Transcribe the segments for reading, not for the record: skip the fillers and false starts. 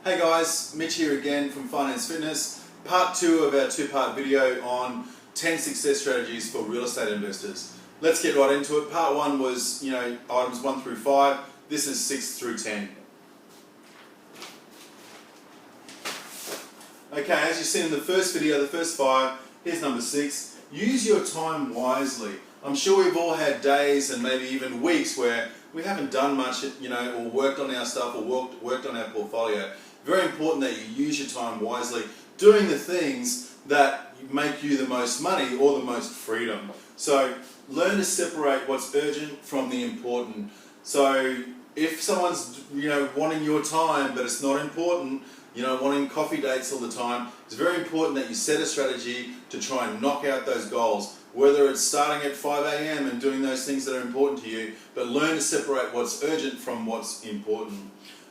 Hey guys, Mitch here again from Finance Fitness. Part 2 of our two-part video on 10 success strategies for real estate investors. Let's get right into it. Part 1 was, items 1 through 5. This is 6 through 10. Okay, as you've seen in the first video, the first 5, here's number 6. Use your time wisely. I'm sure we've all had days and maybe even weeks where we haven't done much, or worked on our stuff or worked on our portfolio. Very important that you use your time wisely, doing the things that make you the most money or the most freedom. So learn to separate what's urgent from the important. So if someone's wanting your time but it's not important, wanting coffee dates all the time, it's very important that you set a strategy to try and knock out those goals. Whether it's starting at 5 a.m. and doing those things that are important to you, but learn to separate what's urgent from what's important.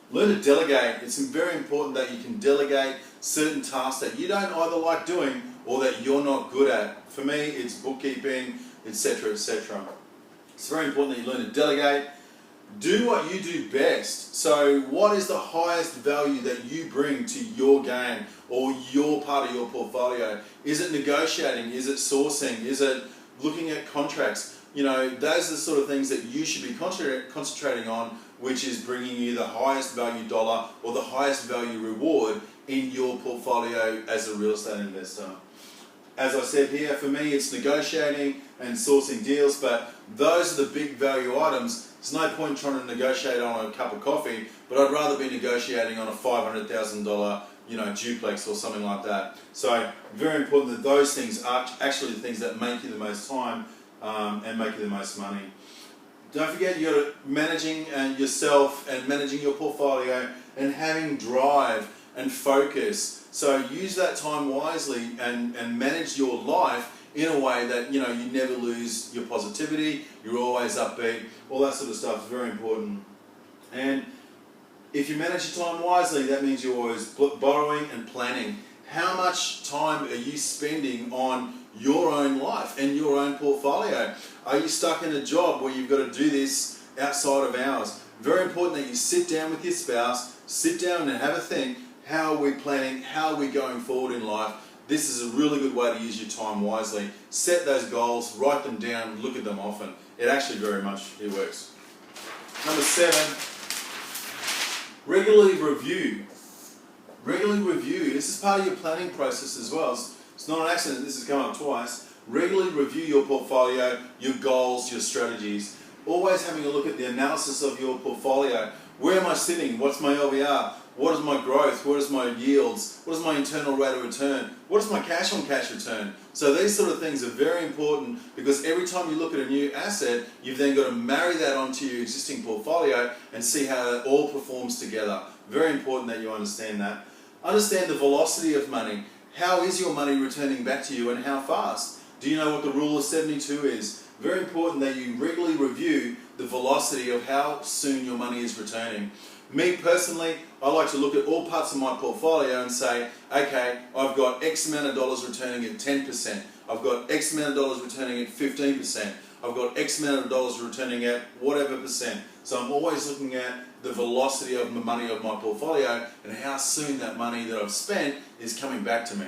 Learn to delegate. It's very important that you can delegate certain tasks that you don't either like doing or that you're not good at. For me, it's bookkeeping, etc., etc. It's very important that you learn to delegate. Do what you do best. So what is the highest value that you bring to your game or your part of your portfolio? Is it negotiating? Is it sourcing? Is it looking at contracts? Those are the sort of things that you should be concentrating on, which is bringing you the highest value dollar or the highest value reward in your portfolio as a real estate investor. As I said here, for me it's negotiating and sourcing deals, but those are the big value items. There's no point trying to negotiate on a cup of coffee, but I'd rather be negotiating on a $500,000 duplex or something like that. So very important that those things are actually the things that make you the most time and make you the most money. Don't forget you're managing yourself and managing your portfolio and having drive and focus. So use that time wisely and manage your life in a way that you never lose your positivity, you're always upbeat, all that sort of stuff is very important. And if you manage your time wisely, that means you're always borrowing and planning. How much time are you spending on your own life and your own portfolio? Are you stuck in a job where you've got to do this outside of hours? Very important that you sit down with your spouse, sit down and have a think. How are we planning? How are we going forward in life? This is a really good way to use your time wisely. Set those goals, write them down, look at them often. It actually it works. Number 7, regularly review. Regularly review. This is part of your planning process as well. It's not an accident this has come up twice. Regularly review your portfolio, your goals, your strategies. Always having a look at the analysis of your portfolio. Where am I sitting? What's my LVR? What is my growth? What is my yields? What is my internal rate of return? What is my cash on cash return? So these sort of things are very important because every time you look at a new asset, you've then got to marry that onto your existing portfolio and see how it all performs together. Very important that you understand that. Understand the velocity of money. How is your money returning back to you and how fast? Do you know what the rule of 72 is? Very important that you regularly review the velocity of how soon your money is returning. Me personally, I like to look at all parts of my portfolio and say, okay, I've got X amount of dollars returning at 10%. I've got X amount of dollars returning at 15%. I've got X amount of dollars returning at whatever percent. So I'm always looking at the velocity of the money of my portfolio and how soon that money that I've spent is coming back to me.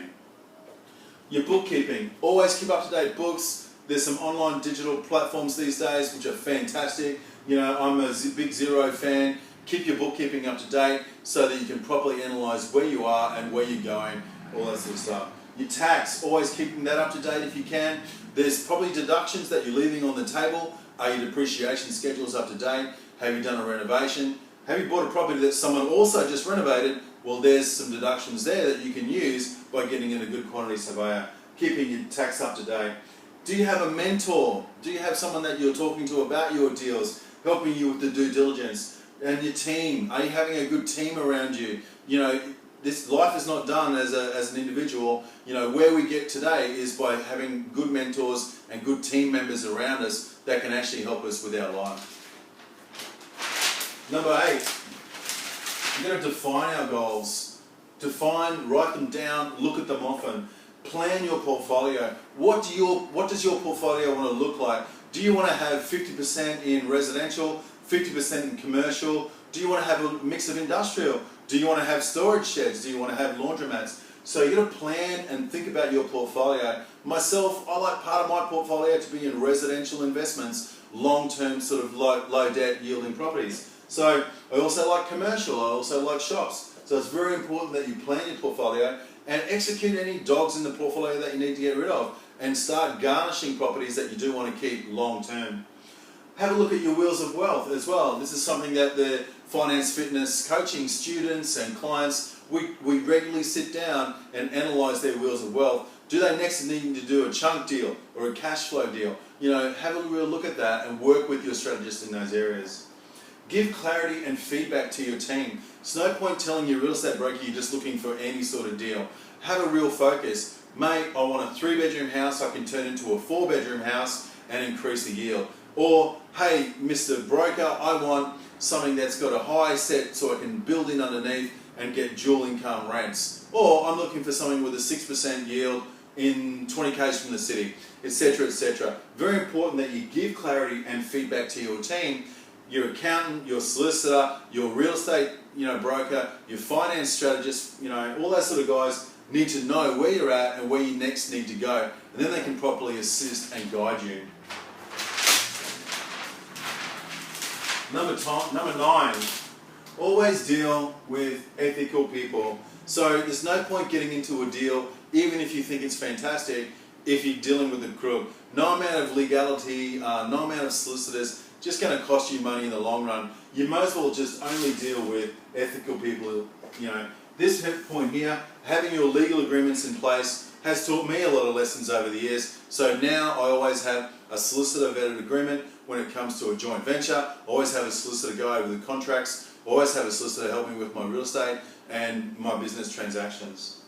Your bookkeeping. Always keep up-to-date books. There's some online digital platforms these days which are fantastic. I'm a big Xero fan. Keep your bookkeeping up to date so that you can properly analyse where you are and where you're going, all that sort of stuff. Your tax, always keeping that up to date if you can. There's probably deductions that you're leaving on the table. Are your depreciation schedules up to date? Have you done a renovation? Have you bought a property that someone also just renovated? Well, there's some deductions there that you can use by getting in a good quantity surveyor. Keeping your tax up to date. Do you have a mentor? Do you have someone that you're talking to about your deals, helping you with the due diligence? And your team, are you having a good team around you? This life is not done as an individual. Where we get today is by having good mentors and good team members around us that can actually help us with our life. Number 8, we're going to define our goals. Write them down, look at them often. Plan your portfolio. What does your portfolio want to look like? Do you want to have 50% in residential, 50% in commercial? Do you want to have a mix of industrial? Do you want to have storage sheds? Do you want to have laundromats? So you got to plan and think about your portfolio. Myself, I like part of my portfolio to be in residential investments, long-term sort of low debt yielding properties. So I also like commercial, I also like shops. So it's very important that you plan your portfolio and execute any dogs in the portfolio that you need to get rid of, and start garnishing properties that you do want to keep long-term. Have a look at your wheels of wealth as well. This is something that the finance fitness coaching students and clients, we regularly sit down and analyse their wheels of wealth. Do they next need to do a chunk deal or a cash flow deal? You know, have a real look at that and work with your strategist in those areas. Give clarity and feedback to your team. It's no point telling your real estate broker you're just looking for any sort of deal. Have a real focus. Mate, I want a 3-bedroom house I can turn into a 4-bedroom house and increase the yield. Or, hey, Mr. Broker, I want something that's got a high set so I can build in underneath and get dual income rents. Or I'm looking for something with a 6% yield in 20 k's from the city, etc., etc. Very important that you give clarity and feedback to your team, your accountant, your solicitor, your real estate, broker, your finance strategist, all those sort of guys need to know where you're at and where you next need to go, and then they can properly assist and guide you. Number 9, always deal with ethical people. So there's no point getting into a deal, even if you think it's fantastic, if you're dealing with a crook. No amount of legality, no amount of solicitors, just going to cost you money in the long run. You might as well just only deal with ethical people. This point here, having your legal agreements in place has taught me a lot of lessons over the years. So now I always have a solicitor vetted agreement when it comes to a joint venture. I always have a solicitor go over the contracts. I always have a solicitor help me with my real estate and my business transactions.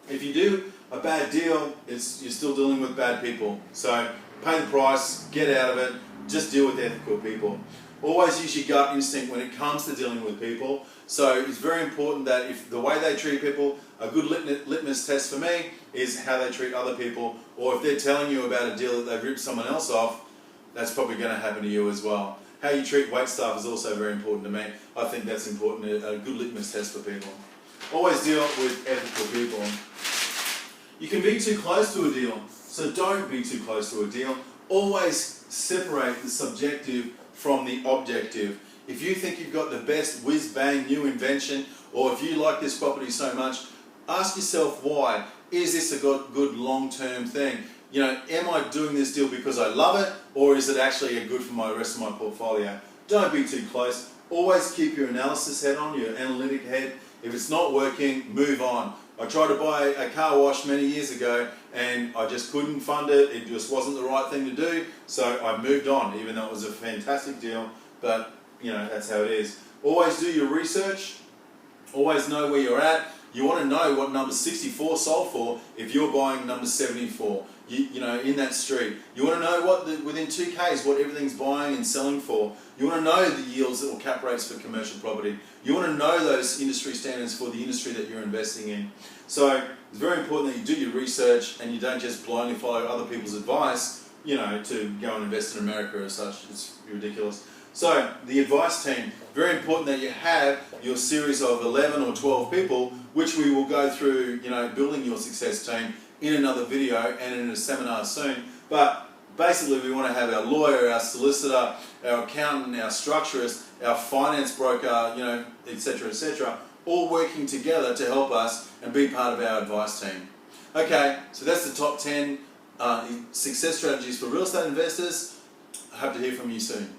If you do a bad deal, you're still dealing with bad people. So pay the price, get out of it, just deal with ethical people. Always use your gut instinct when it comes to dealing with people. So it's very important that if the way they treat people, a good litmus test for me is how they treat other people, or if they're telling you about a deal that they've ripped someone else off, that's probably going to happen to you as well. How you treat wait staff is also very important to me. I think that's important, a good litmus test for people. Always deal with ethical people. You can be too close to a deal, so don't be too close to a deal. Always separate the subjective from the objective. If you think you've got the best whiz-bang new invention, or if you like this property so much, ask yourself why. Is this a good long-term thing? Am I doing this deal because I love it, or is it actually good for my rest of my portfolio? Don't be too close. Always keep your analysis head on, your analytic head. If it's not working, move on. I tried to buy a car wash many years ago and I just couldn't fund it. It just wasn't the right thing to do, so I moved on, even though it was a fantastic deal, but that's how it is. Always do your research. Always know where you're at. You want to know what number 64 sold for if you're buying number 74, in that street. You want to know within 2Ks what everything's buying and selling for. You want to know the yields or cap rates for commercial property. You want to know those industry standards for the industry that you're investing in. So it's very important that you do your research and you don't just blindly follow other people's advice, to go and invest in America or such. It's ridiculous. So the advice team, very important that you have your series of 11 or 12 people, which we will go through, building your success team in another video and in a seminar soon. But basically we want to have our lawyer, our solicitor, our accountant, our structurist, our finance broker, etc., etc., all working together to help us and be part of our advice team. Okay, so that's the top 10 success strategies for real estate investors. I hope to hear from you soon.